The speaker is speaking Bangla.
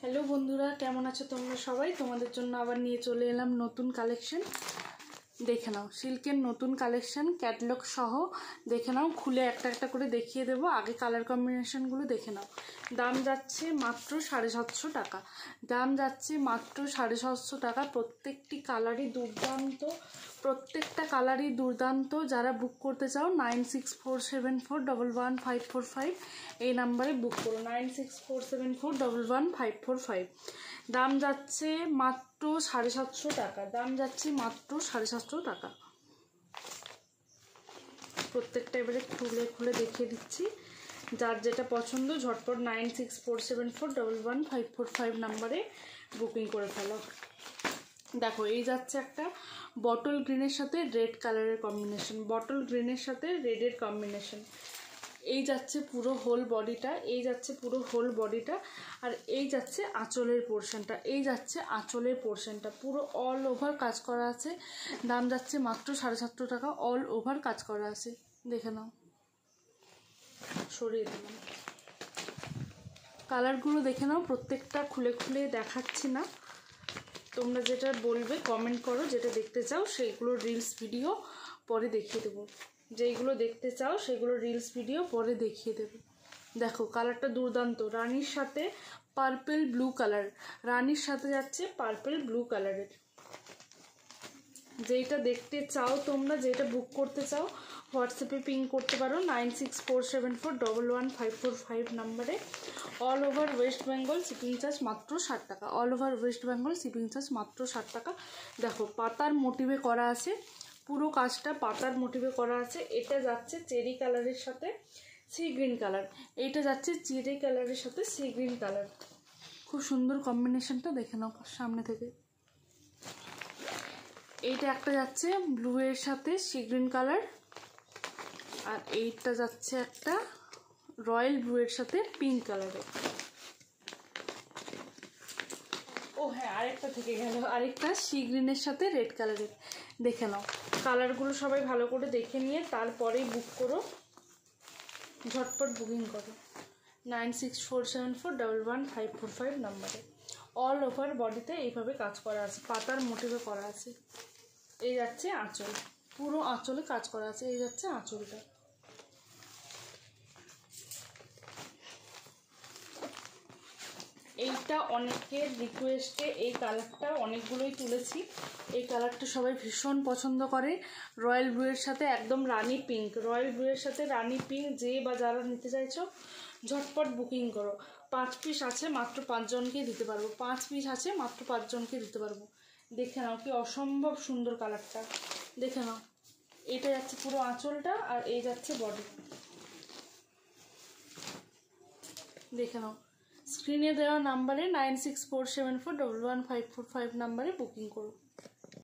হ্যালো বন্ধুরা, কেমন আছো তোমরা সবাই? তোমাদের জন্য আবার নিয়ে চলে এলাম নতুন কালেকশন। দেখে নাও, সিল্কের নতুন কালেকশন ক্যাটালগ সহ দেখে নাও। খুলে একটা একটা করে দেখিয়ে দেবো। আগে কালার কম্বিনেশনগুলো দেখে নাও। দাম যাচ্ছে মাত্র 750 টাকা। দাম যাচ্ছে মাত্র 750 টাকা। প্রত্যেকটি কালারই দুর্দান্ত, প্রত্যেকটা কালারই দুর্দান্ত। যারা বুক করতে চাও 9647411545 এই নাম্বারে বুক করো। 9647411545। দাম যাচ্ছে মাত্র 750 টাকা। দাম যাচ্ছে মাত্র 750 টাকা। প্রত্যেকটা এবারে খুলে খুলে দেখিয়ে দিচ্ছি। যার যেটা পছন্দ ঝটপট 9647411545 নাম্বারে বুকিং করে ফেলো। দেখো, এই যাচ্ছে একটা বটল গ্রিনের সাথে রেড কালারের কম্বিনেশন, বটল গ্রিনের সাথে রেডের কম্বিনেশন। এই যাচ্ছে পুরো হোল বডিটা, এই যাচ্ছে পুরো হোল বডিটা, আর এই যাচ্ছে আঁচলের পোর্শনটা, এই যাচ্ছে আঁচলের পোর্শনটা। পুরো অল ওভার কাজ করা আছে। দাম যাচ্ছে মাত্র 750 টাকা। অল ওভার কাজ করা আছে, দেখে নাও। সরিয়ে দিলাম। কালারগুলো দেখে নাও। প্রত্যেকটা খুলে খুলে দেখাচ্ছি না, তোমরা যেটা বলবে কমেন্ট করো। যেটা দেখতে চাও সেইগুলো রিলস ভিডিও পরে দেখিয়ে দেবো। যেইগুলো দেখতে চাও সেগুলো রিলস ভিডিও পরে দেখিয়ে দেবো। দেখো, কালারটা দুর্দান্ত। রানির সাথে পার্পল ব্লু কালার, রানির সাথে যাচ্ছে পার্পল ব্লু কালারের। যেইটা দেখতে চাও তোমরা, যেটা বুক করতে চাও হোয়াটসঅ্যাপে পিং করতে পারো 9647411545 নাম্বারে। All over West Bengal shipping charge মাত্র 60 টাকা। All over West Bengal shipping charge মাত্র 60 টাকা। দেখো, পাতার মোটিভে করা আছে, পুরো কাজটা পাতার মোটিভে করা আছে। এটা যাচ্ছে চেরি কালারের সাথে সি গ্রিন কালার, এইটা যাচ্ছে চেরি কালারের সাথে সি গ্রিন কালার। খুব সুন্দর কম্বিনেশনটা, দেখে নাও সামনে থেকে। এইটা একটা যাচ্ছে ব্লু এর সাথে সি গ্রিন কালার, আর এইটা যাচ্ছে একটা রয়্যাল ব্লু এর সাথে পিঙ্ক কালারের। ও হ্যাঁ, আরেকটা থেকে গেল, আরেকটা সি গ্রিনের সাথে রেড কালারের। দেখে নাও কালারগুলো সবাই ভালো করে দেখে নিয়ে তারপরেই বুক করো। ঝটপট বুকিং করো 9647411545 নাম্বারে। অল ওভার বডিতে এইভাবে কাজ করা আছে, পাতার মোটিভে করা আছে। এই যাচ্ছে আঁচল, পুরো আঁচলে কাজ করা আছে। এই যাচ্ছে আঁচলটা। এইটা অনেকের রিকোয়েস্টে এই কালারটা অনেকগুলোই তুলেছি। এই কালারটা সবাই ভীষণ পছন্দ করে। রয়্যাল ব্লুয়ের সাথে একদম রানি পিঙ্ক, রয়্যাল ব্লুয়ের সাথে রানি পিঙ্ক। যে বা যারা নিতে চাইছো ঝটপট বুকিং করো। 5 পিস আছে, মাত্র 5 জনকে দিতে পারবো। 5 পিস আছে, মাত্র 5 জনকে দিতে পারবো। দেখে নাও কি অসম্ভব সুন্দর কালারটা, দেখে নাও। এটা যাচ্ছে পুরো আঁচলটা, আর এই যাচ্ছে বডি, দেখে নাও। স্ক্রিনে দেওয়া নাম্বারে 9647411545 নাম্বারে বুকিং করো।